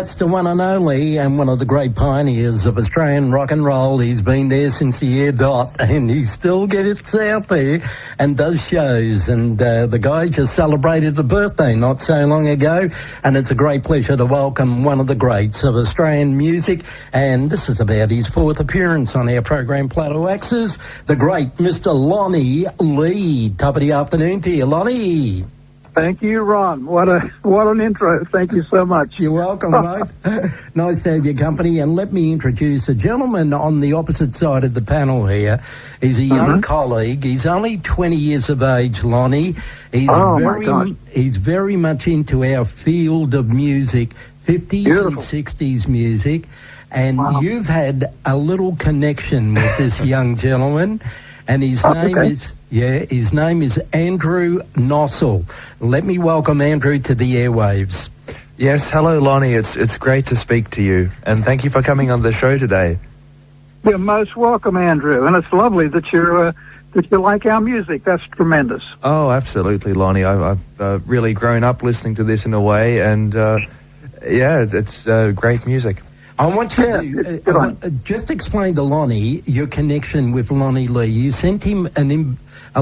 that's the one and only, and one of the great pioneers of Australian rock and roll. He's been there since the year dot, and he still gets out there and does shows. And the guy just celebrated a birthday not so long ago, and it's a great pleasure to welcome one of the greats of Australian music. And this is about his fourth appearance on our program, Plateau Axes, the great Mr. Lonnie Lee. Top of the afternoon to you, Lonnie. Thank you, Ron. What an intro. Thank you so much. You're welcome, mate. Nice to have your company. And let me introduce a gentleman on the opposite side of the panel here. He's a young colleague. He's only 20 years of age, Lonnie. He's very much into our field of music, 50s and 60s music. And you've had a little connection with this young gentleman. And his name is Andrew Nossel. Let me welcome Andrew to the airwaves. Yes, hello Lonnie. It's great to speak to you, and thank you for coming on the show today. You're most welcome, Andrew, and it's lovely that you like our music. That's tremendous. Oh, absolutely, Lonnie. I've really grown up listening to this in a way, and it's great music. I want you to just explain to Lonnie your connection with Lonnie Lee. You sent him a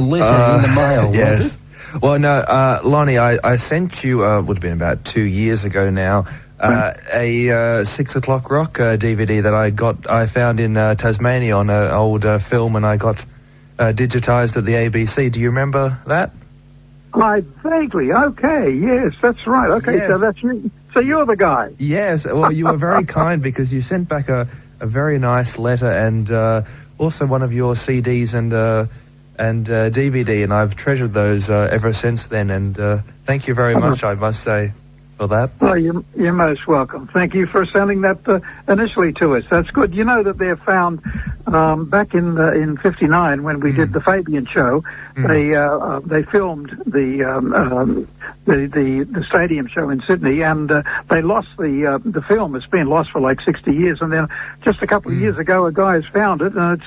letter in the mail, yes. was it? Well, no, Lonnie, I sent you, would have been about 2 years ago now, a 6 o'clock rock DVD that I found in Tasmania on an old film, and I got digitized at the ABC. Do you remember that? I vaguely. Okay, yes, that's right. Okay, yes. So that's you. So you're the guy. Yes. Well, you were very kind because you sent back a very nice letter and also one of your CDs and DVD, and I've treasured those ever since then. And thank you very much, I must say, for that. Oh, you're most welcome. Thank you for sending that initially to us. That's good. You know that they're found back in '59 when we did the Fabian show. They filmed the stadium show in Sydney, and they lost the film. It's been lost for like 60 years, and then just a couple of years ago, a guy has found it, and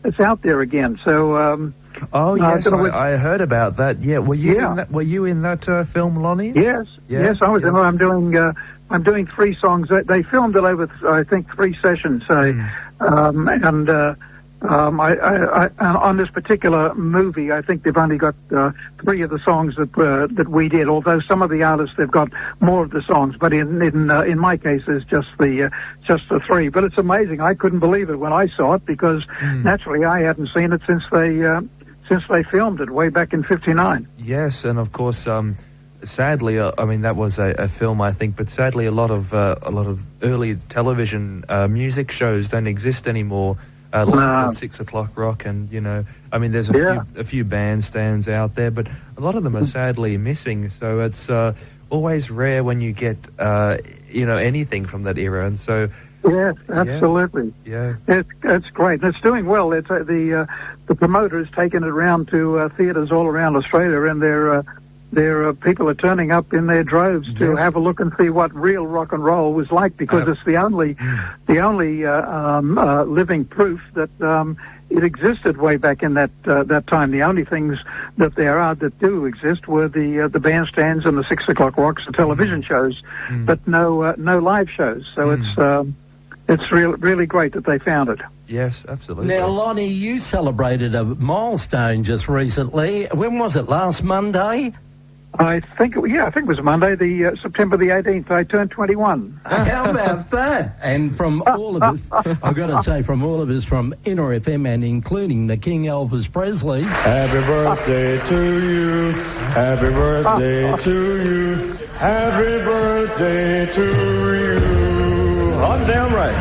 it's out there again. So. Oh yes, I heard about that. Yeah, were you in that film, Lonnie? Yes, yes, I was. I'm doing 3 songs. They filmed it over, I think, 3 sessions. And on this particular movie, I think they've only got 3 of the songs that we did. Although some of the artists, they've got more of the songs. But in my case, it's just the 3. But it's amazing. I couldn't believe it when I saw it because naturally I hadn't seen it since they filmed it way back in '59. Yes, and of course, sadly, I mean that was a film, I think, but sadly, a lot of early television music shows don't exist anymore. Like 6 o'clock rock, and I mean, there's a few bandstands out there, but a lot of them are sadly missing. So it's always rare when you get anything from that era, and so. Yes, absolutely. Yeah, it's great, and it's doing well. It's the promoter's taken it around to theatres all around Australia, and their people are turning up in their droves to have a look and see what real rock and roll was like, because it's the only living proof that it existed way back in that time. The only things that there are that do exist were the bandstands and the 6 o'clock rocks, the television shows, but no live shows. So it's really great that they found it. Yes, absolutely. Now, Lonnie, you celebrated a milestone just recently. When was it? Last Monday? I think it was Monday, the September the 18th. I turned 21. How about that? And from all of us, I've got to say, from all of us from Inner FM and including the King Elvis Presley. Happy birthday to you. Happy birthday to you. Happy birthday to you. I'm damn right.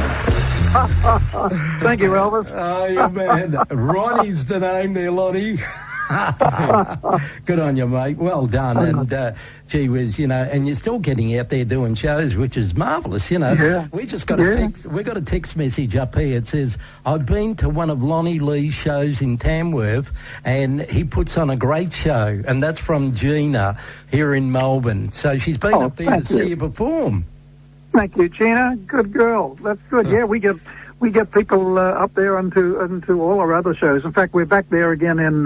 Thank you, Elvis. Oh, you man. Ronnie's the name there, Lonnie. Good on you, mate. Well done. And gee whiz, and you're still getting out there doing shows, which is marvellous, Yeah. We just got a text. We got a text message up here. It says, "I've been to one of Lonnie Lee's shows in Tamworth, and he puts on a great show." And that's from Gina here in Melbourne. So she's been up there to see you perform. Thank you, Gina. Good girl. That's good. Yeah, we get we get people up there and to all our other shows. In fact, we're back there again in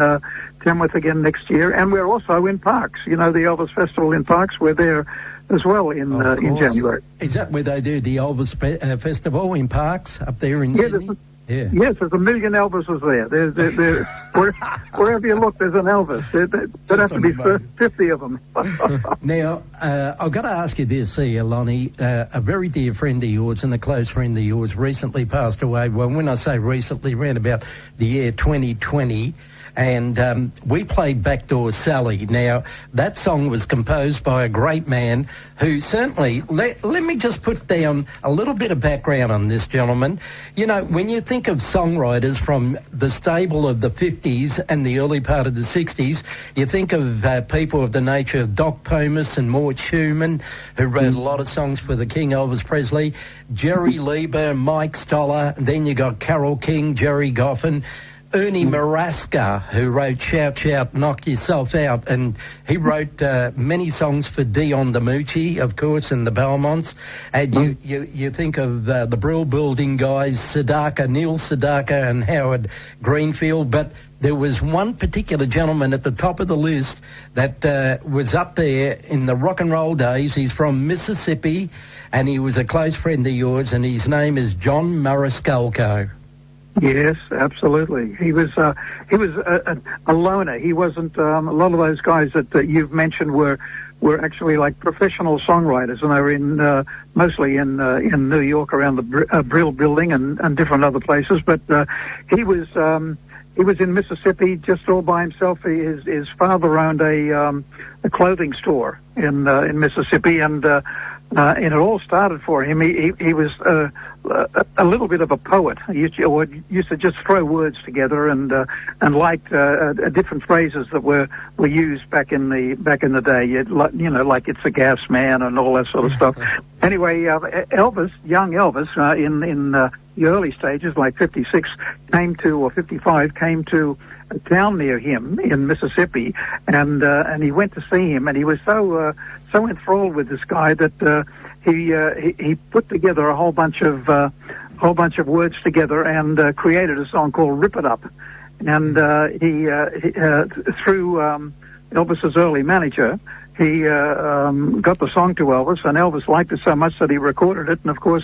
Tamworth again next year, and we're also in Parks. You know, the Elvis Festival in Parks. We're there as well in January. Is that where they do the Elvis Festival in Parks up there in Sydney? Yeah. Yes, there's a million Elvises there. Wherever you look, there's an Elvis. There'd have to be 50 of them. Now, I've got to ask you this here, Lonnie. A very dear friend of yours and a close friend of yours recently passed away. Well, when I say recently, around about the year 2020. And we played Backdoor Sally. Now, that song was composed by a great man who certainly... Let me just put down a little bit of background on this gentleman. You know, when you think of songwriters from the stable of the 50s and the early part of the 60s, you think of people of the nature of Doc Pomus and Mort Schumann, who wrote a lot of songs for the King Elvis Presley, Jerry Lieber, Mike Stoller, then you got Carole King, Jerry Goffin, Ernie Maraska, who wrote Shout, Shout, Knock Yourself Out, and he wrote many songs for Dion DiMucci, of course, and the Belmonts. And you think of the Brill Building guys, Neil Sedaka and Howard Greenfield, but there was one particular gentleman at the top of the list that was up there in the rock and roll days. He's from Mississippi, and he was a close friend of yours, and his name is John Mariscalco. Yes, absolutely. He was a loner. He wasn't. A lot of those guys that you've mentioned were actually like professional songwriters, and they were in mostly in New York around the Brill Building and different other places. But he was in Mississippi just all by himself. His father owned a clothing store in Mississippi, and it all started for him. He was a little bit of a poet. He used to just throw words together and liked different phrases that were used back in the day. You know, like it's a gas man and all that sort of stuff. Anyway, young Elvis, in the early stages, like 56, or 55, came to a town near him in Mississippi, and he went to see him, and he was so enthralled with this guy that he put together a whole bunch of words together and created a song called "Rip It Up," and he through Elvis's early manager. He got the song to Elvis, and Elvis liked it so much that he recorded it. And, of course,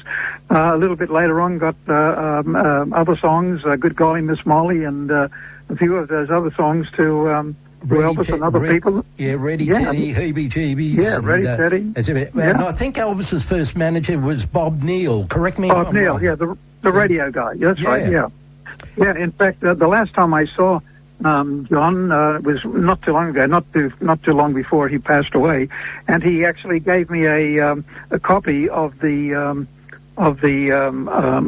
a little bit later on got other songs, Good Golly Miss Molly, and a few of those other songs to Elvis and other people. Yeah, Ready Teddy, Heebie Jeebies. Yeah, Ready Teddy. And I think Elvis's first manager was Bob Neal. Correct me if I'm Neal, wrong. yeah, the radio guy. That's right, yeah. Yeah, in fact, the last time I saw John was not too long ago, not too long before he passed away, and he actually gave me a copy of a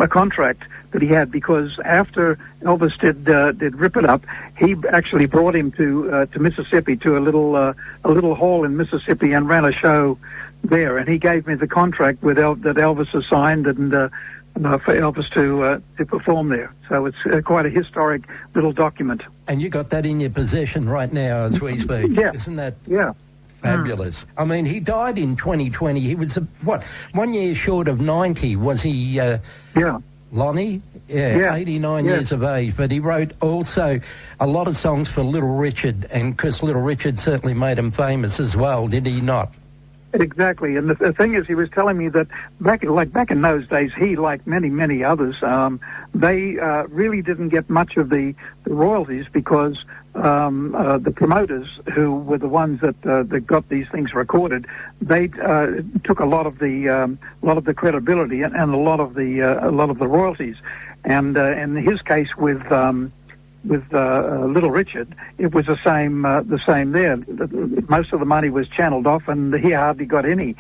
contract that he had, because after Elvis did Rip It Up, he actually brought him to Mississippi, to a little hall in Mississippi, and ran a show there, and he gave me the contract that Elvis has signed and for Elvis to perform there. So it's quite a historic little document. And you got that in your possession right now as we speak. Yeah. Isn't that Mm. fabulous? I mean, he died in 2020. He was, 1 year short of 90, was he, Lonnie? Yeah, 89 years of age. But he wrote also a lot of songs for Little Richard, and Chris Little Richard certainly made him famous as well, did he not? Exactly, and the thing is, he was telling me that back in those days, he, like many others, they really didn't get much of the royalties, because the promoters, who were the ones that got these things recorded, they took a lot of the credibility and a lot of the royalties, and in his case with Little Richard, it was the same there. Most of the money was channeled off, and he hardly got any.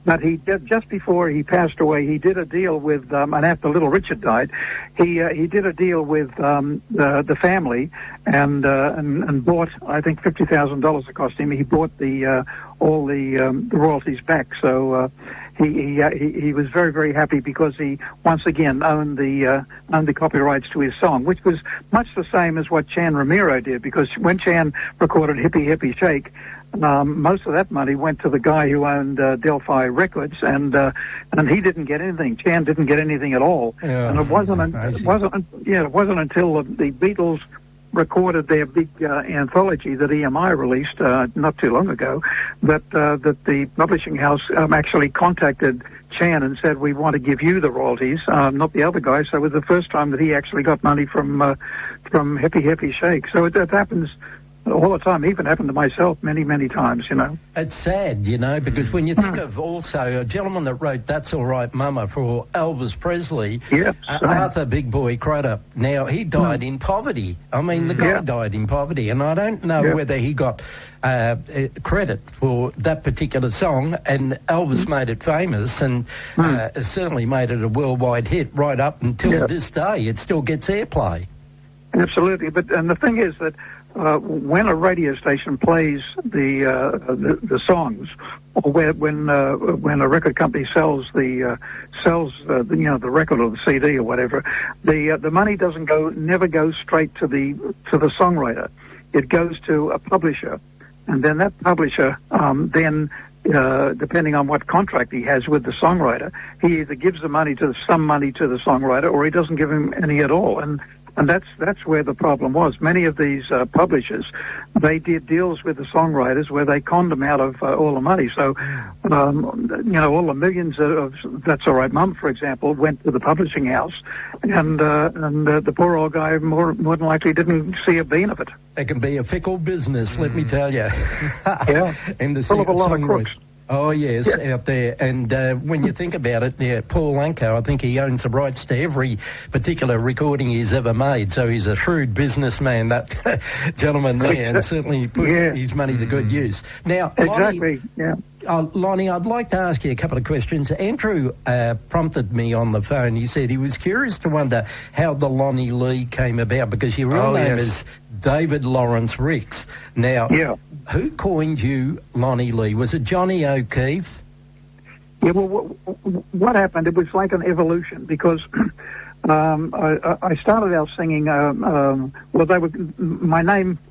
But he did, just before he passed away, he did a deal with, and after Little Richard died, he did a deal with the family, and bought, I think, $50,000 it cost him. He bought all the royalties back. So he was very, very happy because he once again owned the copyrights to his song, which was much the same as what Chan Romero did. Because when Chan recorded "Hippie Hippie Shake," most of that money went to the guy who owned Delphi Records, and he didn't get anything. Chan didn't get anything at all. Yeah, and it wasn't until the Beatles recorded their big anthology that EMI released not too long ago that the publishing house actually contacted Chan and said, we want to give you the royalties, not the other guy. So it was the first time that he actually got money from Hippie Hippie Shake. So it happens all the time. It even happened to myself many, many times, you know. It's sad, you know, because when you think of also a gentleman that wrote That's All Right Mama for Elvis Presley, Arthur Big Boy Crudup, now he died in poverty. I mean, the guy died in poverty, and I don't know whether he got credit for that particular song, and Elvis made it famous and certainly made it a worldwide hit right up until this day. It still gets airplay. Absolutely, and the thing is that when a radio station plays the songs, or when a record company sells the record or the CD or whatever, the money never goes straight to the songwriter. It goes to a publisher, and then that publisher depending on what contract he has with the songwriter, he either gives some money to the songwriter, or he doesn't give him any at all. And that's where the problem was. Many of these publishers, they did deals with the songwriters where they conned them out of all the money. So, all the millions of That's All Right Mum, for example, went to the publishing house, and the poor old guy more than likely didn't see a bean of it. It can be a fickle business, let me tell you. In the full of a lot of crooks. Oh, yes, out there. And when you think about it, Paul Anka, I think he owns the rights to every particular recording he's ever made. So he's a shrewd businessman, that gentleman there, and certainly put his money to good use. Now, Lonnie, I'd like to ask you a couple of questions. Andrew prompted me on the phone. He said he was curious to wonder how the Lonnie Lee came about, because your real name is David Lawrence Ricks. Now, who coined you Lonnie Lee? Was it Johnny O'Keefe? Yeah, well, what happened, it was like an evolution, because I started out singing,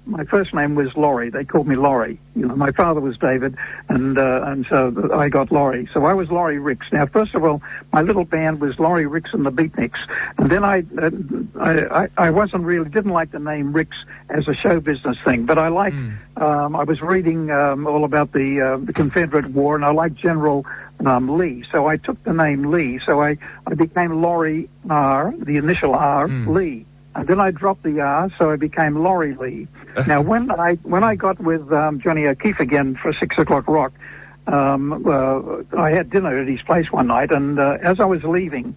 my first name was Laurie. They called me Laurie. You know, my father was David, and so I got Laurie. So I was Laurie Ricks. Now, first of all, my little band was Laurie Ricks and the Beatniks, and then I didn't like the name Ricks as a show business thing, but I liked, I was reading all about the Confederate War, and I liked General Lee, so I took the name Lee. So I became Laurie R, the initial R, Lee, and then I dropped the R, so I became Laurie Lee. Now, when I got with Johnny O'Keefe again for 6 o'clock rock, I had dinner at his place one night, and as I was leaving,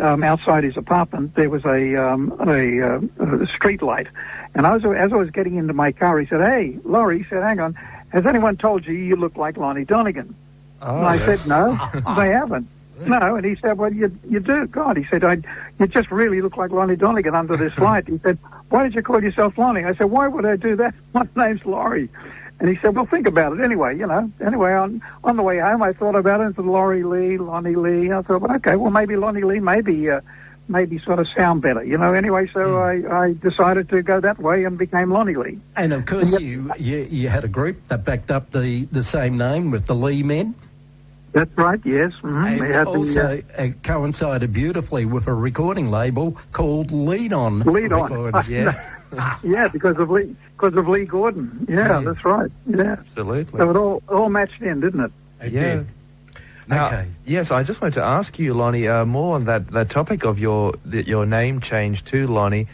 outside his apartment, there was a street light, and as I was getting into my car, he said, "Hey, Laurie," he said, "hang on, has anyone told you you look like Lonnie Donegan?" And I said, "No, they haven't." No, and he said, "Well, you do." God, he said, "You just really look like Lonnie Donegan under this light." He said, "Why did you call yourself Lonnie?" I said, "Why would I do that? My name's Laurie." And he said, "Well, think about it anyway, you know." Anyway, on the way home, I thought about it, and said, Laurie Lee, Lonnie Lee. I thought, well, okay, well, maybe Lonnie Lee, maybe sort of sound better, you know. Anyway, so I decided to go that way and became Lonnie Lee. And of course, you had a group that backed up the same name with the Lee Men. That's right, yes. Mm-hmm. And also coincided beautifully with a recording label called Lead On Records. Yeah, because of Lee Gordon. Yeah, that's right. Yeah, absolutely. So it all matched in, didn't it? It did. Now, yes, I just wanted to ask you, Lonnie, more on that topic of your name change to Lonnie.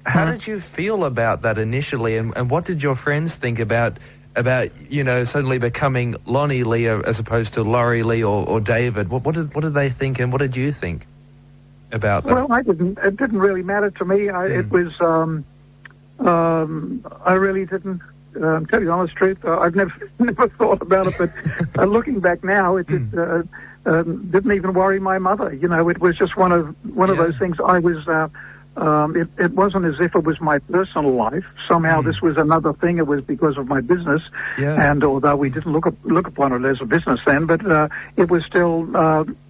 How did you feel about that initially, and what did your friends think about suddenly becoming Lonnie Lee as opposed to Laurie Lee or David? What did they think, and what did you think about that? Well, it didn't really matter to me. It was I really didn't. Tell you the honest truth, I've never thought about it, but looking back now, it didn't even worry my mother. You know, it was just one of those things. I it wasn't as if it was my personal life. Somehow this was another thing. It was because of my business. Yeah. And although we didn't look upon it as a business then, but it was still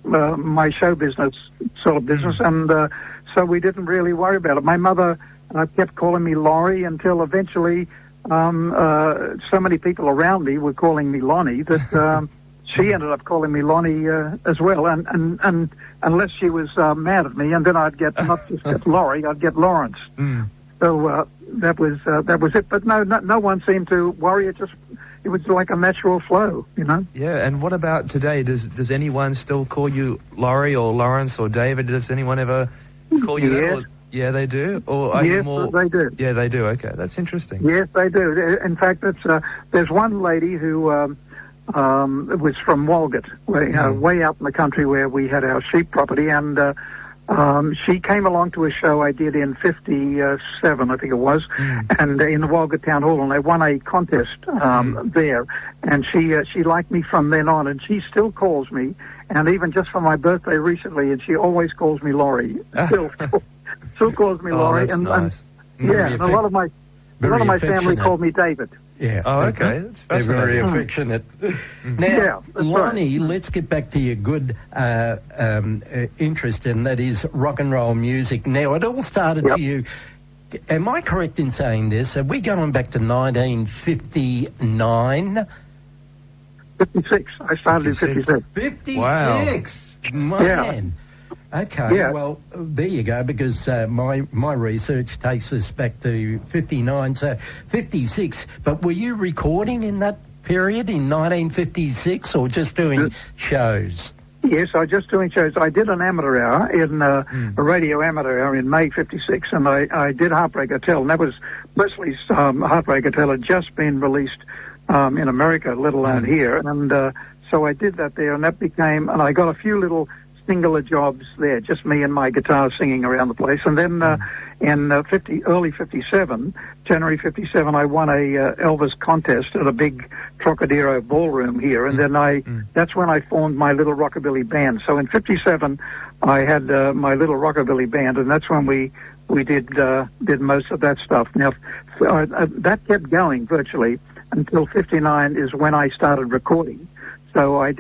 my show business, sort of business. And so we didn't really worry about it. My mother kept calling me Laurie until eventually so many people around me were calling me Lonnie that she ended up calling me Lonnie as well. And unless she was mad at me, and then I'd get not just get Laurie, I'd get Lawrence. So that was it. But no one seemed to worry. It was like a natural flow, you know. Yeah. And what about today? Does anyone still call you Laurie or Lawrence or David? Does anyone ever call you that? Or, yeah, they do. Or are you more? They do. Yeah, they do. Okay, that's interesting. Yes, they do. In fact, there's one lady who was from Walgett, way out in the country where we had our sheep property, and she came along to a show I did in '57, I think it was, and in the Walgett Town Hall, and they won a contest there, and she liked me from then on, and she still calls me, and even just for my birthday recently, and she always calls me Laurie. Still calls me Laurie, that's nice. And a lot of my family called me David. Yeah. Oh, okay. That's They're fascinating. very affectionate. Now, Lonnie, let's get back to your good interest, and that is rock and roll music. Now, it all started for you. Am I correct in saying this? Are we going back to 1959? 56. I started in 56. 56. Wow. Man. Okay, well, there you go, because my research takes us back to 59, so 56. But were you recording in that period in 1956 or just doing shows? Yes, I was just doing shows. I did an amateur hour in a radio amateur hour in May '56, and I did Heartbreak Hotel, and that was Leslie's Heartbreak Hotel had just been released in America, let alone here, and so I did that there, and that became, and I got a few little singular jobs there, just me and my guitar singing around the place. And then in early '57, January '57, I won a Elvis contest at a big Trocadero ballroom here, and then that's when I formed my little rockabilly band. So in '57, I had my little rockabilly band, and that's when we did most of that stuff. Now that kept going virtually until '59 is when I started recording. So I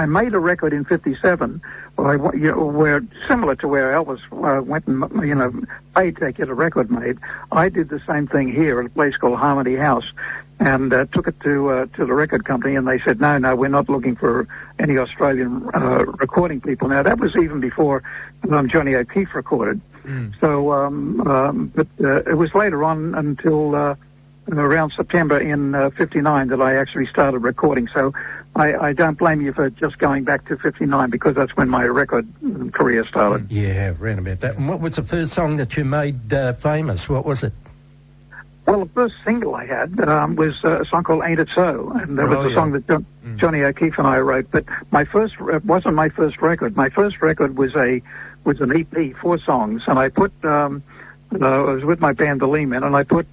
made a record in '57, where similar to where Elvis went and paid to get a record made. I did the same thing here at a place called Harmony House, and took it to the record company, and they said, no, we're not looking for any Australian recording people. Now that was even before Johnny O'Keefe recorded. So, but it was later on until around September in '59 that I actually started recording. So I don't blame you for just going back to '59, because that's when my record career started. Yeah, round about that. And what was the first song that you made famous? What was it? Well, the first single I had was a song called Ain't It So, and that was a song that Johnny O'Keefe and I wrote. But it wasn't my first record. My first record was an EP, 4 songs, and I put I was with my band The Lee Men, and I put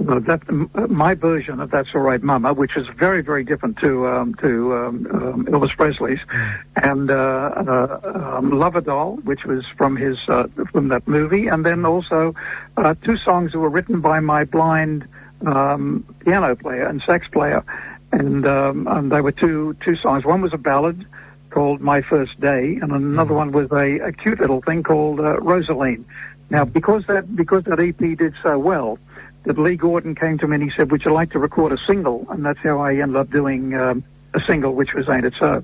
my version of That's All Right Mama, which is very, very different to Elvis Presley's, and Lover Doll, which was from that movie, and then also 2 songs that were written by my blind piano player and sax player, and they were two songs. One was a ballad called My First Day, and another one was a cute little thing called Rosaline. Now, because that EP did so well, that Lee Gordon came to me and he said, would you like to record a single? And that's how I ended up doing a single, which was Ain't It So.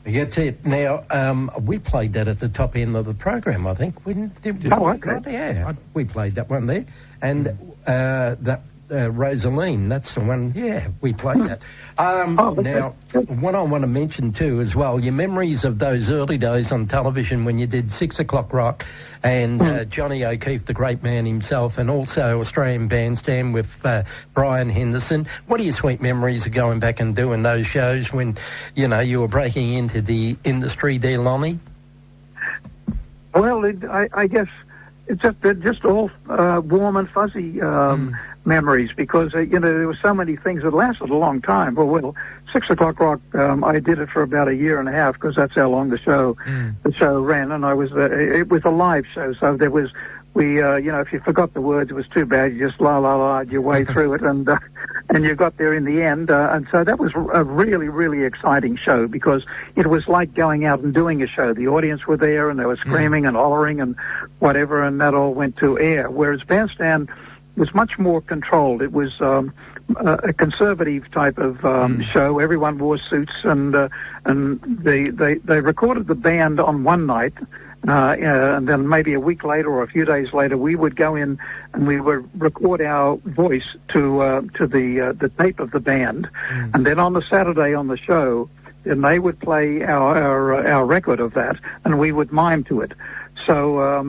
That's it. Now, we played that at the top end of the program, I think. We did. Oh, okay. Yeah, we played that one there. And that Rosaline, that's the one, we played that. Now, what I want to mention too as well, your memories of those early days on television when you did 6 o'clock rock, and Johnny O'Keefe, the great man himself, and also Australian Bandstand with Brian Henderson. What are your sweet memories of going back and doing those shows when, you were breaking into the industry there, Lonnie? Well, I guess it's just all warm and fuzzy memories because, there were so many things that lasted a long time. Well, 6 o'clock rock, I did it for about a year and a half because that's how long the show ran. And it was a live show. So there was, if you forgot the words, it was too bad. You just la-la-la'd your way through it and you got there in the end. And so that was a really, really exciting show because it was like going out and doing a show. The audience were there and they were screaming and hollering and whatever, and that all went to air. Whereas Bandstand was much more controlled. It was a conservative type of show. Everyone wore suits, and they recorded the band on one night, and then maybe a week later or a few days later, we would go in and we would record our voice to the tape of the band, and then on the Saturday on the show, then they would play our record of that, and we would mime to it. So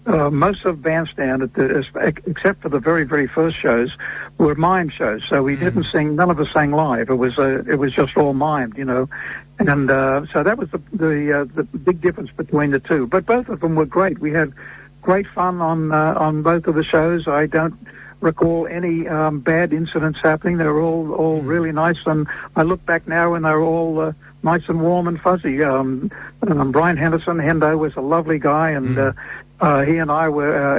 most of Bandstand, except for the very, very first shows, were mime shows. So we didn't sing; none of us sang live. It was just all mimed, And so that was the big difference between the two. But both of them were great. We had great fun on both of the shows. I don't recall any bad incidents happening. They were all really nice, and I look back now and they're all nice and warm and fuzzy. Brian Henderson, Hendo, was a lovely guy, and he and I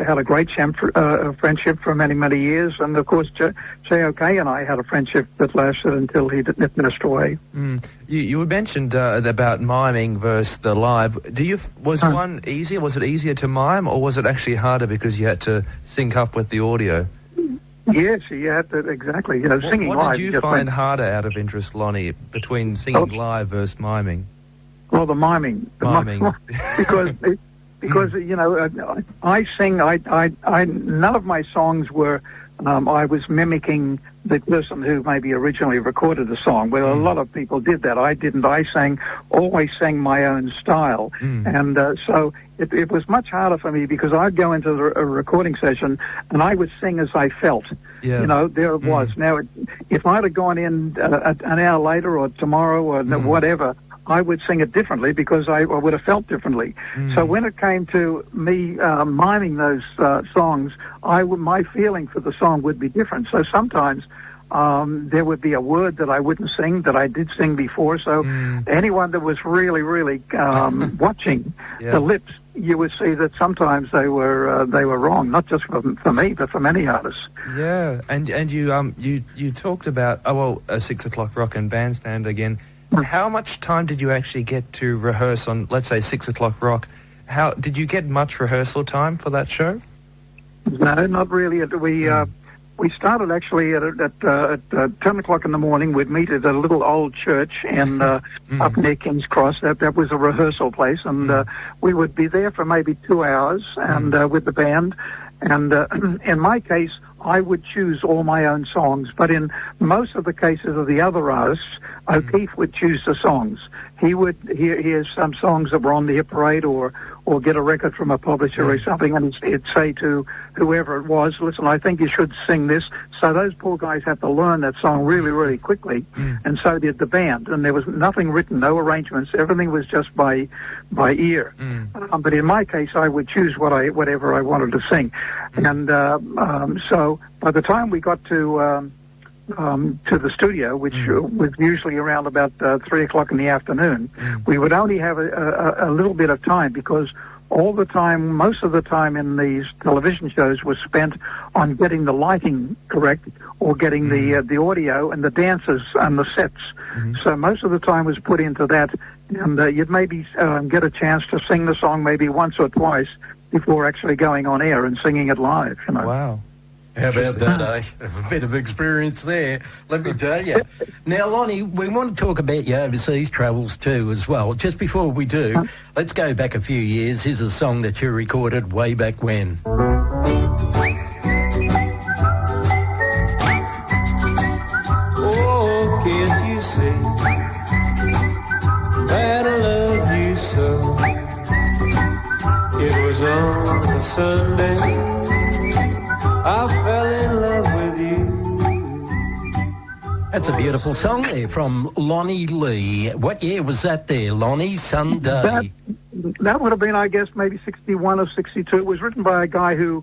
had a great friendship for many, many years. And of course, J.O.K. and I had a friendship that lasted until he passed away. You mentioned about miming versus the live. Was one easier? Was it easier to mime, or was it actually harder because you had to sync up with the audio? Yes, you had to, exactly. Singing live. What did you find harder, out of interest, Lonnie, between singing live versus miming? Well, the miming. because I sing. None of my songs were. I was mimicking the person who maybe originally recorded the song. Well, a lot of people did that. I didn't. I always sang my own style, and so it was much harder for me because I'd go into a recording session and I would sing as I felt. Yeah. There it was. Now, if I'd have gone in an hour later or tomorrow or whatever, I would sing it differently because I would have felt differently. So when it came to me miming those songs, my feeling for the song would be different. So sometimes there would be a word that I wouldn't sing that I did sing before. So anyone that was really, really watching the lips, you would see that sometimes they were wrong, not just for me, but for many artists. Yeah, and you talked about 6 o'clock rock and Bandstand again. How much time did you actually get to rehearse on, let's say, 6 o'clock rock? How did you get much rehearsal time for that show? No, not really. We started actually at 10 o'clock in the morning. We'd meet at a little old church and up near King's Cross. That was a rehearsal place, and we would be there for maybe 2 hours and with the band. And in my case, I would choose all my own songs, but in most of the cases of the other artists, O'Keefe would choose the songs. He would hear some songs that were on the hit parade or get a record from a publisher or something, and he'd say to whoever it was, listen, I think you should sing this. So those poor guys had to learn that song really, really quickly, and so did the band. And there was nothing written, no arrangements. Everything was just by ear. But in my case, I would choose whatever I wanted to sing. And so by the time we got to the studio, which was usually around about 3 o'clock in the afternoon, we would only have a little bit of time because most of the time in these television shows was spent on getting the lighting correct or getting the audio and the dancers and the sets. So most of the time was put into that, and you'd maybe get a chance to sing the song maybe once or twice before actually going on air and singing it live. Wow. How about that, eh? A bit of experience there, let me tell you. Now, Lonnie, we want to talk about your overseas travels too as well. Just before we do, let's go back a few years. Here's a song that you recorded way back when. Oh, can't you see that I love you so? It was on a Sunday I fell in love with you. That's a beautiful song there from Lonnie Lee. What year was that there, Lonnie? Sunday? That would have been, I guess, maybe 61 or 62. It was written by a guy who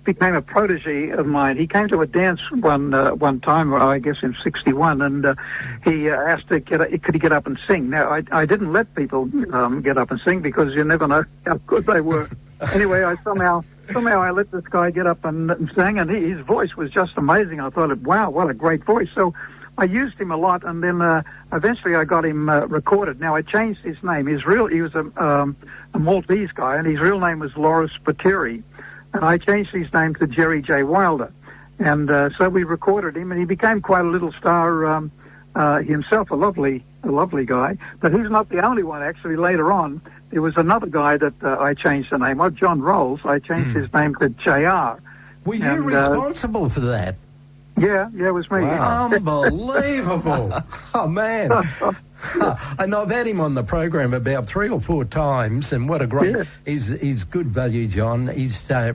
became a protege of mine. He came to a dance one time, I guess in '61, and he asked to could he get up and sing. Now, I didn't let people get up and sing because you never know how good they were. Anyway, I somehow I let this guy get up and sing, and his voice was just amazing. I thought, wow, what a great voice. So I used him a lot, and then eventually I got him recorded. Now, I changed his name. He was a Maltese guy, and his real name was Loris Spiteri. And I changed his name to Jerry J. Wilder. And so we recorded him, and he became quite a little star himself, a lovely guy. But he's not the only one, actually. Later on, there was another guy that I changed the name of, John Rolls. I changed his name to JR. Were you responsible for that? Yeah, it was me. Wow. Unbelievable. Oh, man. And I've had him on the program about 3 or 4 times, and what a great... Yeah. He's good value, John. He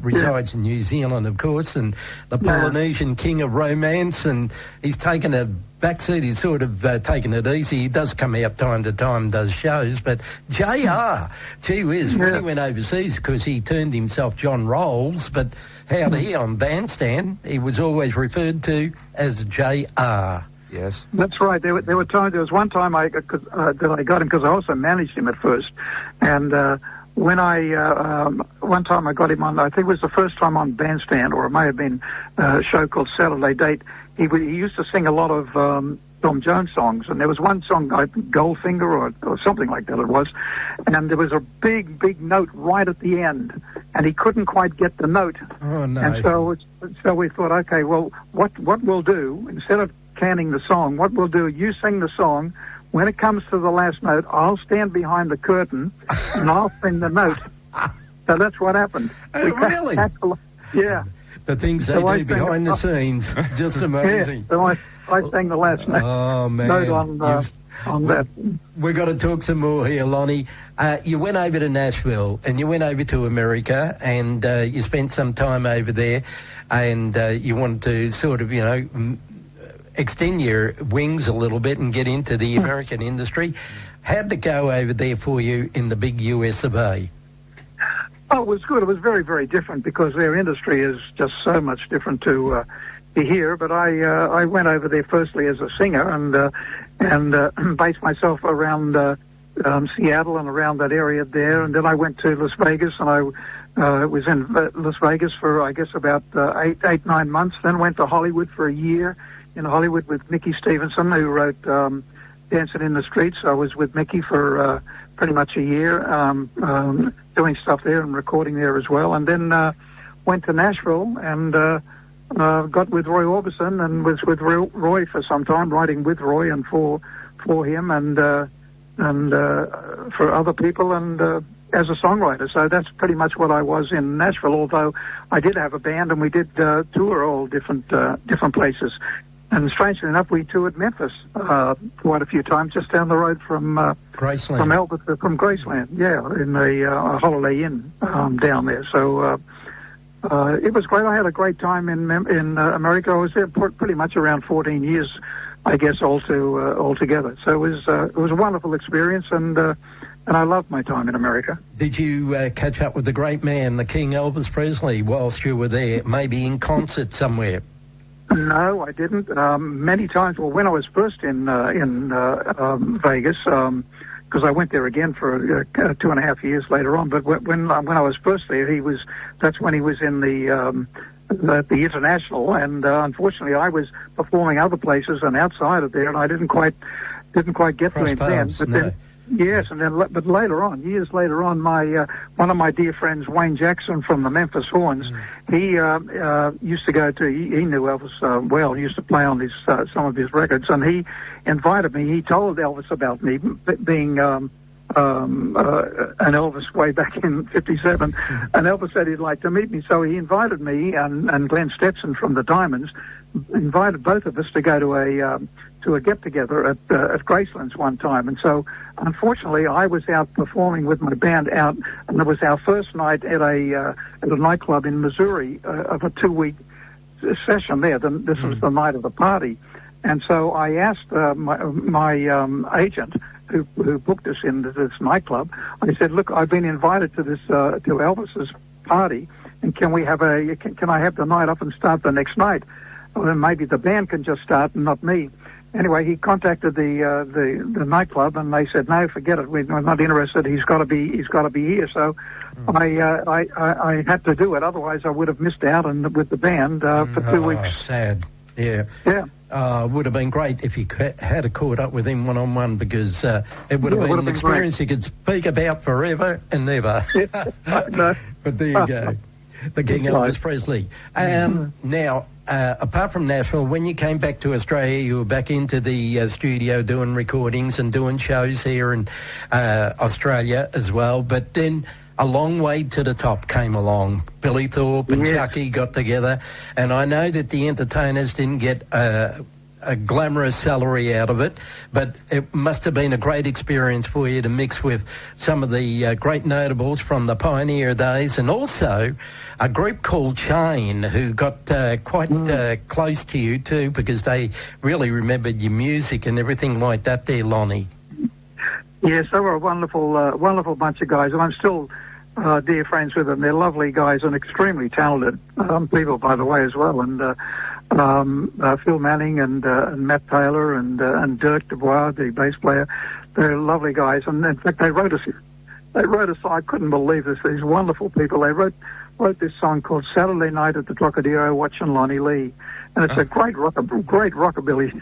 resides in New Zealand, of course, and the Polynesian king of romance, and he's taken a backseat. He's sort of taken it easy. He does come out time to time, does shows, but JR, gee whiz, when he went overseas, because he termed himself John Rolls, but how'd he on Bandstand, he was always referred to as JR. Yes, that's right. There were times. There was one time that I got him because I also managed him at first, and when one time I got him on. I think it was the first time on Bandstand, or it may have been a show called Saturday Date. He used to sing a lot of Tom Jones songs, and there was one song, Goldfinger or something like that it was, and there was a big note right at the end, and he couldn't quite get the note. Oh no! And so we thought, okay, well, what we'll do, instead of canning the song, what we'll do, you sing the song. When it comes to the last note, I'll stand behind the curtain and I'll sing the note. So that's what happened. Really? Yeah. The things they do behind the scenes, just amazing. Yeah, so I sang the last note, on that. We've got to talk some more here, Lonnie. You went over to Nashville and you went over to America, and you spent some time over there, and you wanted to sort of, extend your wings a little bit and get into the American industry. How'd it go over there for you in the big US of A? Oh, it was good. It was very, very different because their industry is just so much different to here. But I went over there firstly as a singer and based myself around Seattle and around that area there. And then I went to Las Vegas, and I was in Las Vegas for, I guess, about 9 months. Then went to Hollywood for a year. In Hollywood with Mickey Stevenson, who wrote Dancing in the Streets. I was with Mickey for pretty much a year, doing stuff there and recording there as well. And then went to Nashville and got with Roy Orbison and was with Roy for some time, writing with Roy and for him and for other people and as a songwriter. So that's pretty much what I was in Nashville, although I did have a band and we did tour all different places. And strangely enough, we toured Memphis quite a few times, just down the road from Graceland. From Graceland, yeah, in the Holiday Inn down there. So it was great. I had a great time in America. I was there pretty much around 14 years, I guess, altogether. So it was a wonderful experience, and I loved my time in America. Did you catch up with the great man, the King Elvis Presley, whilst you were there, maybe in concert somewhere? No, I didn't. Many times. Well, when I was first in Vegas, because I went there again for 2.5 years later on. But when I was first there, that's when he was in the International, and unfortunately, I was performing other places and outside of there, and I didn't quite get to him then. But then. Yes, and then, but later on, years later on, my one of my dear friends, Wayne Jackson from the Memphis Horns, he used to go to. He knew Elvis well. He used to play on some of his records, and he invited me. He told Elvis about me being an Elvis way back in '57, and Elvis said he'd like to meet me. So he invited me and Glenn Stetson from the Diamonds invited both of us to go to a get-together at Graceland's one time. And so, unfortunately, I was out performing with my band out, and it was our first night at a nightclub in Missouri of a 2-week session there. This was the night of the party. And so I asked my agent, who booked us into this nightclub, I said, look, I've been invited to this to Elvis's party, and can I have the night off and start the next night? Well, then maybe the band can just start and not me. Anyway, he contacted the nightclub, and they said, no, forget it. We're not interested. He's got to be here. So I had to do it. Otherwise, I would have missed out with the band for 2 weeks. Sad. Yeah. Would have been great if you had caught up with him one-on-one, because it would have been an experience you could speak about forever and never. No. But there you go. The King Elvis Presley. Now, apart from Nashville, when you came back to Australia, you were back into the studio doing recordings and doing shows here in Australia as well. But then A Long Way to the Top came along. Billy Thorpe and Chucky got together. And I know that the entertainers didn't get a glamorous salary out of it, but it must have been a great experience for you to mix with some of the great notables from the pioneer days, and also a group called Chain, who got quite close to you too, because they really remembered your music and everything like that there, Lonnie. Yes, they were a wonderful bunch of guys, and I'm still dear friends with them. They're lovely guys and extremely talented people, by the way, as well. And Phil Manning and Matt Taylor and Dirk Dubois, the bass player, they're lovely guys. And in fact, they wrote us. I couldn't believe this. These wonderful people. They wrote this song called "Saturday Night at the Trocadero Watching Lonnie Lee," and it's a great rockabilly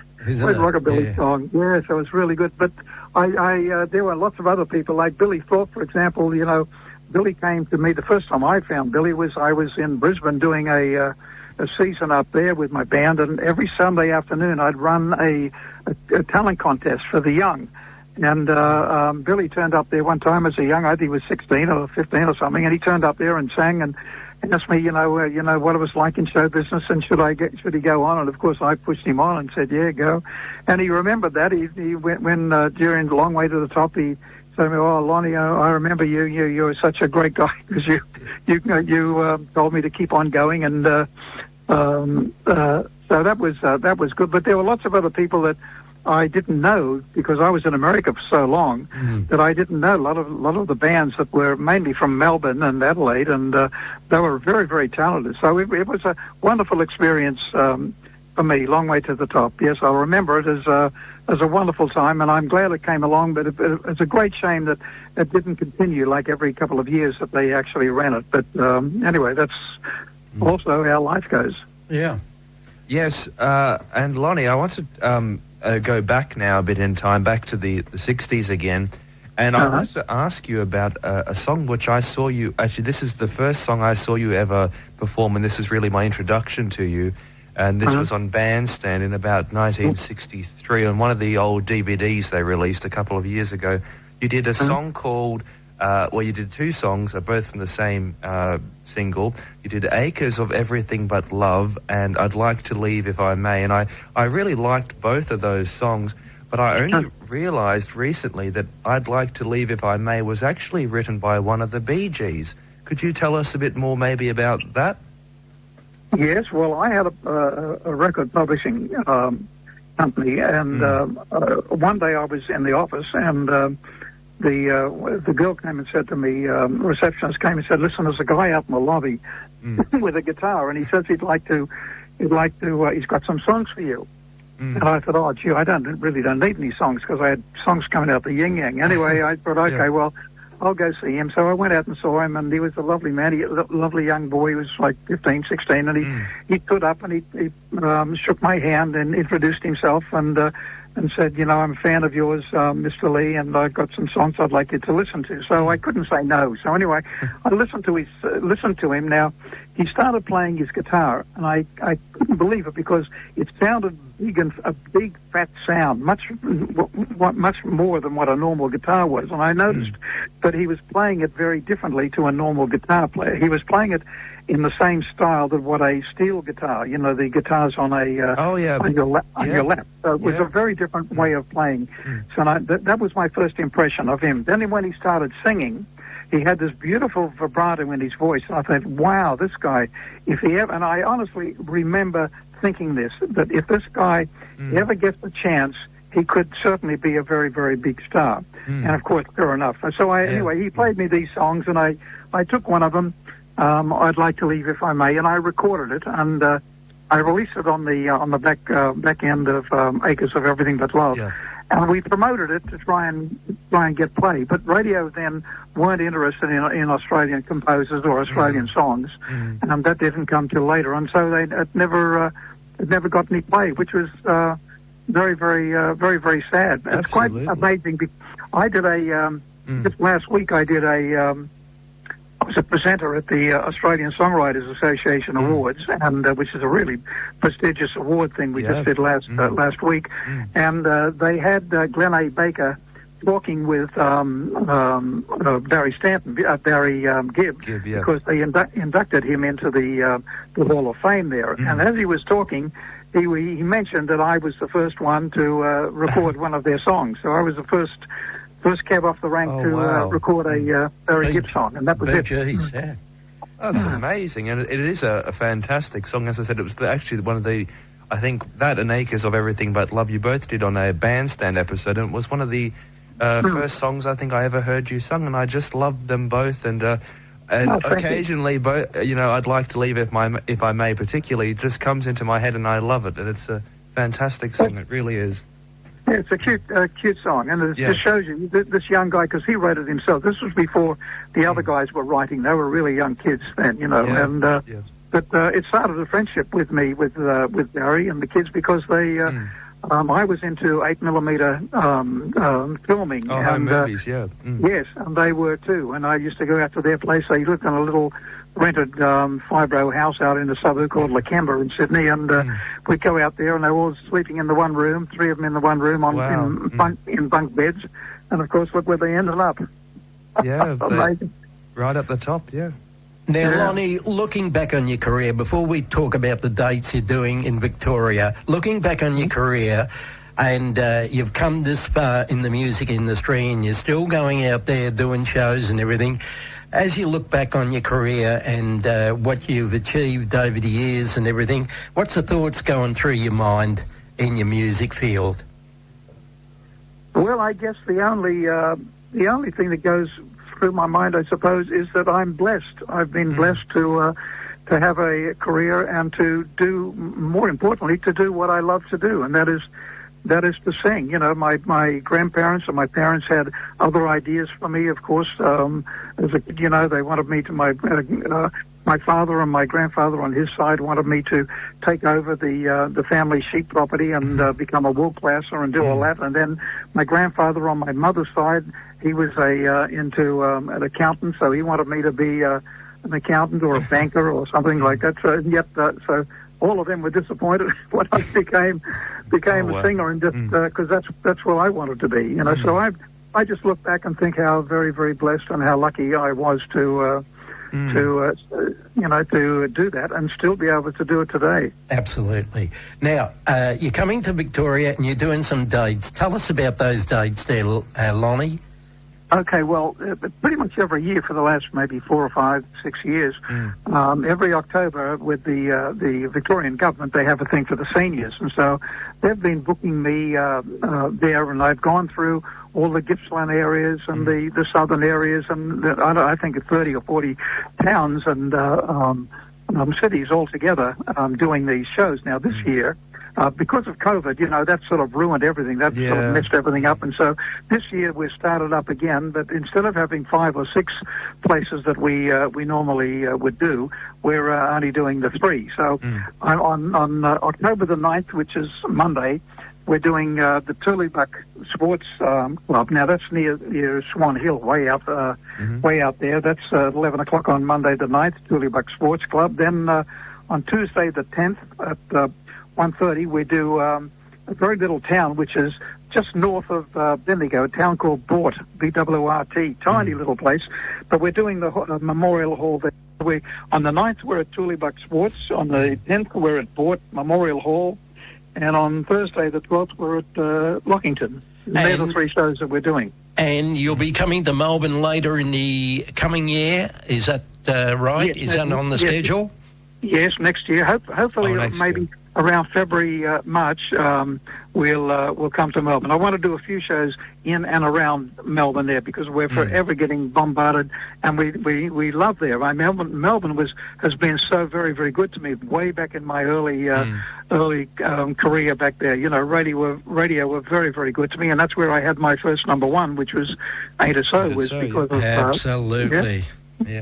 song. Yeah, so it's really good. But there were lots of other people like Billy Thorpe, for example. You know, Billy came to me the first time I found Billy I was in Brisbane doing a season up there with my band, and every Sunday afternoon I'd run a talent contest for the young. And Billy turned up there one time as a young, I think he was 16 or 15 or something, and he turned up there and sang and asked me, you know, what it was like in show business, and should he go on? And of course I pushed him on and said, yeah, go. And he remembered that. He went when during the Long Way to the Top, he said to me, oh, Lonnie, I remember you. You were such a great guy, because you told me to keep on going, and so that was good. But there were lots of other people that I didn't know, because I was in America for so long that I didn't know a lot of the bands that were mainly from Melbourne and Adelaide, and they were very, very talented. So it was a wonderful experience for me. Long Way to the Top. Yes, I remember it as a wonderful time, and I'm glad it came along. But it's a great shame that it didn't continue like every couple of years that they actually ran it. But anyway, that's also how life goes. Yeah. Yes, and Lonnie, I want to go back now a bit in time, back to the 60s again, and I wanted to ask you about a song which I saw you, actually this is the first song I saw you ever perform, and this is really my introduction to you, and this was on Bandstand in about 1963 on one of the old DVDs they released a couple of years ago. You did a song called, you did two songs, both from the same single. You did Acres of Everything But Love and I'd Like to Leave If I May. And I really liked both of those songs, but I only realised recently that I'd Like to Leave If I May was actually written by one of the Bee Gees. Could you tell us a bit more maybe about that? Yes, well, I had a record publishing company, and one day I was in the office, and the girl came and said to me, receptionist came and said, listen, there's a guy out in the lobby with a guitar, and he says he's got some songs for you. And I thought, oh, gee, I really don't need any songs, because I had songs coming out the yin yang. Anyway, I thought, okay, well, I'll go see him. So I went out and saw him, and he was a lovely man, a lovely young boy. He was like 15, 16, and he stood up and he shook my hand and introduced himself, and said, you know, I'm a fan of yours, Mr. Lee, and I've got some songs I'd like you to listen to. So I couldn't say no. So anyway, I listened to him. Now, he started playing his guitar, and I couldn't believe it, because it sounded big, and a big fat sound, much more than what a normal guitar was. And I noticed that he was playing it very differently to a normal guitar player. He was playing it in the same style that what a steel guitar, you know, the guitars on a on your lap. So it was a very different way of playing. So that was my first impression of him. Then when he started singing, he had this beautiful vibrato in his voice, and I thought, wow, this guy, and I honestly remember thinking that if this guy ever gets a chance, he could certainly be a very, very big star. And of course, sure enough. So anyway, he played me these songs, and I took one of them, I'd Like to Leave If I May, and I recorded it, and I released it on the back end of Acres of Everything But Love. Yeah. And we promoted it to try and get play, but radio then weren't interested in Australian composers or Australian songs, and that didn't come till later. And so it never got any play, which was very, very sad. It's Absolutely. quite amazing. I did just last week. I did I was a presenter at the Australian Songwriters Association Awards, and which is a really prestigious award thing we just did last week. And they had Glenn A. Baker talking with Barry Stanton, Gibb, because they inducted him into the Hall of Fame there. And as he was talking, he mentioned that I was the first one to record one of their songs. So I was the first cab off the rank to record a Barry Gibb song, and that was it. Geez, yeah. That's amazing, and it is a fantastic song. As I said, it was actually one of the, I think that and Acres of Everything But Love you both did on a bandstand episode, and it was one of the first songs I think I ever heard you sung, and I just loved them both. And occasionally, I'd Like to Leave If I May, particularly, just comes into my head, and I love it, and it's a fantastic song. It really is. Yeah, it's a cute song, and it just shows you this young guy, because he wrote it himself. This was before the other guys were writing; they were really young kids then, And but it started a friendship with me with Barry and the kids, because they I was into 8mm filming and movies, yes, and they were too. And I used to go out to their place. They lived in a little rented 5-row house out in the suburb called Lakemba in Sydney, and we'd go out there, and they were all sleeping in the one room, 3 of them in the one room in bunk beds, and of course look where they ended up. Yeah, amazing. Right at the top, yeah. Now, Lonnie, looking back on your career, before we talk about the dates you're doing in Victoria, looking back on your career, and you've come this far in the music industry, and you're still going out there doing shows and everything. As you look back on your career and what you've achieved over the years and everything, what's the thoughts going through your mind in your music field? Well, I guess the only thing that goes through my mind, I suppose, is that I'm blessed. I've been blessed to have a career and to do, more importantly, to do what I love to do, and that is to sing. My grandparents and my parents had other ideas for me, of course. As a kid, they wanted me to, my father and my grandfather on his side wanted me to take over the family sheep property and become a wool classer and do all that. And then my grandfather on my mother's side, he was into an accountant, so he wanted me to be an accountant or a banker or something like that. So so all of them were disappointed when I became a singer, and just because that's what I wanted to be, So I just look back and think how very, very blessed and how lucky I was to do that and still be able to do it today. Absolutely. Now, you're coming to Victoria and you're doing some dates. Tell us about those dates there, Lonnie. Okay, well, pretty much every year for the last maybe 4 or 5, 6 years, every October with the Victorian government, they have a thing for the seniors, and so they've been booking me there, and I've gone through all the Gippsland areas and the southern areas, and I think 30 or 40 towns and cities altogether doing these shows. Now this year, because of COVID, that sort of ruined everything. That sort of messed everything up. And so this year we started up again, but instead of having 5 or 6 places that we normally would do, we're only doing the 3. So on October the 9th, which is Monday, we're doing the Turleybuck Sports Club. Now that's near Swan Hill, way out there. That's 11 o'clock on Monday the 9th, Turleybuck Sports Club. Then on Tuesday the 10th at 1:30, we do a very little town which is just north of Bendigo, a town called Bort, B-W-R-T, tiny little place. But we're doing the Memorial Hall there. On the 9th, we're at Turleybuck Sports. On the 10th, we're at Bort Memorial Hall. And on Thursday, the 12th, we're at Lockington. They're the 3 shows that we're doing. And you'll be coming to Melbourne later in the coming year. Is that right? Yes, is that on the schedule? Yes, next year. Hopefully, around February, March, we'll come to Melbourne. I want to do a few shows in and around Melbourne there, because we're forever getting bombarded, and we love there. Melbourne has been so very, very good to me way back in my early career back there. You know, radio were very, very good to me, and that's where I had my first number one, which was Ain't It So, was because of absolutely.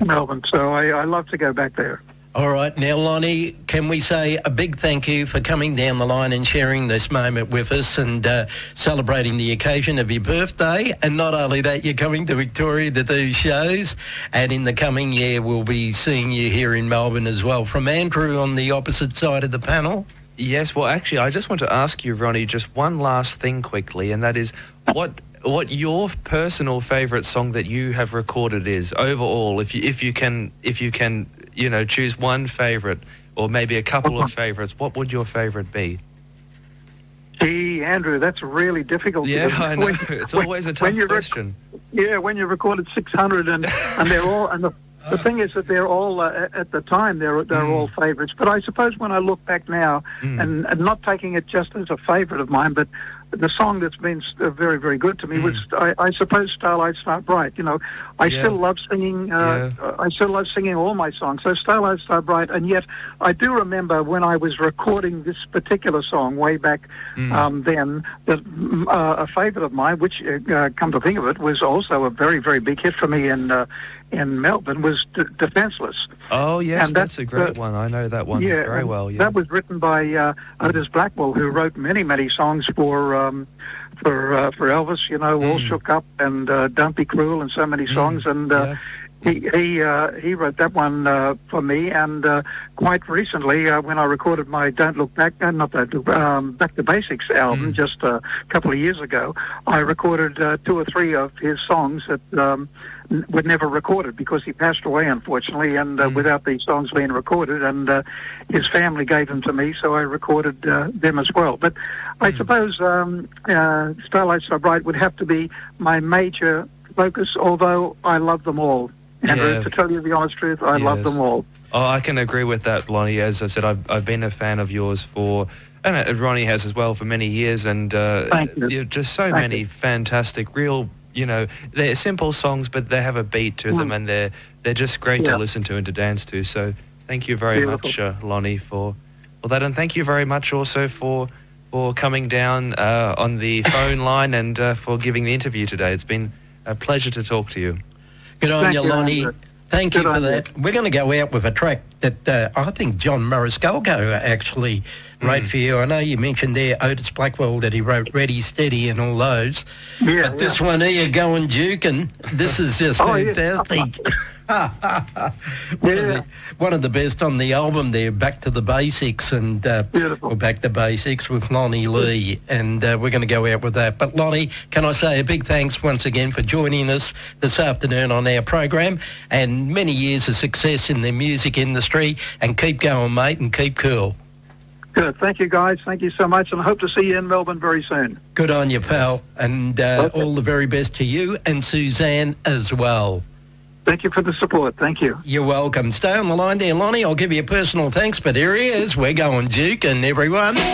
Melbourne. So I love to go back there. All right. Now, Lonnie, can we say a big thank you for coming down the line and sharing this moment with us and celebrating the occasion of your birthday? And not only that, you're coming to Victoria to do shows, and in the coming year we'll be seeing you here in Melbourne as well. From Andrew on the opposite side of the panel. Yes, well, actually, I just want to ask you, Ronnie, just one last thing quickly, and that is what your personal favourite song that you have recorded is overall. If you can, you know, choose one favourite or maybe a couple of favourites, what would your favourite be? Gee, Andrew, that's really difficult. Yeah, I know. It's always a tough question. When you recorded 600 and they're all, and the thing is that they're all at the time they're all favourites. But I suppose when I look back now, and not taking it just as a favourite of mine, but the song that's been very, very good to me was, I suppose, Starlight Star Bright. You know, I still love singing. I still love singing all my songs. So Starlight Star Bright, and yet I do remember when I was recording this particular song way back then, that a favourite of mine, which come to think of it, was also a very, very big hit for me in Melbourne, was Defenseless. Oh yes, and that's a great one. I know that one very well. Yeah, that was written by Otis Blackwell, who wrote many, many songs for Elvis. You know, All Shook Up and Don't Be Cruel, and so many songs. And he wrote that one for me. And quite recently, when I recorded my Don't Look Back, Back to Basics album just a couple of years ago, I recorded 2 or 3 of his songs that were never recorded because he passed away, unfortunately, and without these songs being recorded, and his family gave them to me, so I recorded them as well. But I suppose Starlight So Bright would have to be my major focus, although I love them all. Andrew, to tell you the honest truth, I love them all. Oh, I can agree with that, Lonnie. As I said, I've been a fan of yours and Ronnie has as well, for many years, and you're just so many fantastic, real, you know, they're simple songs, but they have a beat to them, and they're just great to listen to and to dance to. So thank you very much, Lonnie, for that, and thank you very much also for coming down on the phone line and for giving the interview today. It's been a pleasure to talk to you. Good on you, Lonnie. Thank you for that. We're going to go out with a track that I think John Mariscalco actually wrote for you. I know you mentioned there Otis Blackwell, that he wrote Ready, Steady and all those. Yeah, but this one here, Going Jukin', this is just fantastic. One of the best on the album there, Back to the Basics, and or Back to Basics with Lonnie Lee, and we're going to go out with that. But Lonnie, can I say a big thanks once again for joining us this afternoon on our program, and many years of success in the music industry, and keep going, mate, and keep cool. Good. Thank you, guys. Thank you so much, and I hope to see you in Melbourne very soon. Good on you, pal, and all the very best to you and Suzanne as well. Thank you for the support. Thank you. You're welcome. Stay on the line there, Lonnie. I'll give you a personal thanks, but here he is. We're going juking, everyone. Well,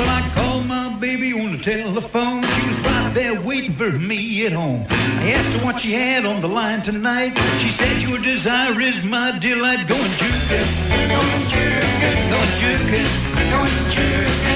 I called my baby on the telephone. She was right there waiting for me at home. I asked her what she had on the line tonight. She said, your desire is my delight. Going juking, going juking, going juking, going juking.